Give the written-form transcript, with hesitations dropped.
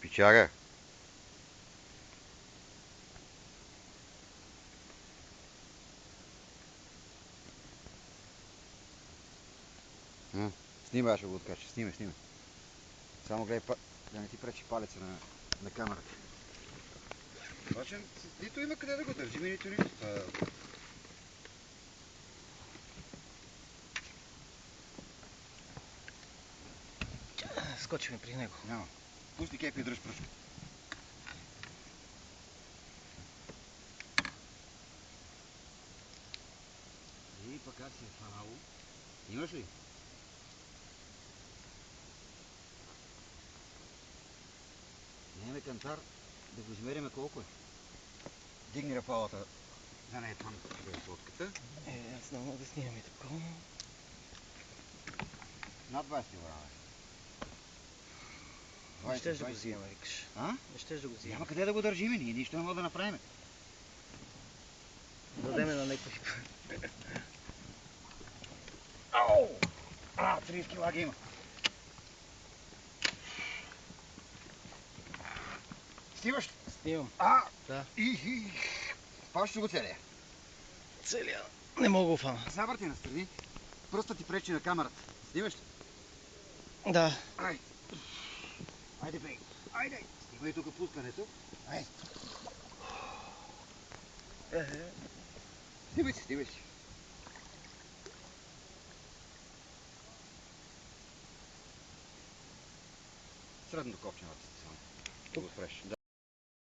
Пичага. Снимай, ще го откача. Снимай. Само гледай да не ти пречи палеца на камерата. Обаче, нито има къде да го държим, нито. Скочим при него. Няма. Пусти кепи и дръж пръчка. И пък как си е фанало? Имаш ли? Нямаме кантар да го измериме колко е. Дигни рапалата. Да не е там да е сотката. Аз не мога да снимам и такова. Над 20 грама. Не щеш да го взимаме, викаш. Не щеш да го взимаме. Няма къде да го държим, ние нищо не мога да направим. Дадеме на някой. Ау! 30 кг има. Снимаш? Снимам. Да. Паш ще го целия. Целия. Не мога го фана. Забърти настрани. Пръстът ти пречи на камерата. Снимаш ли? Да. Айде, бей. Айде. Стигай тук пускането. Айде. Снимай си. Средното копче натисни само. Да го спреш.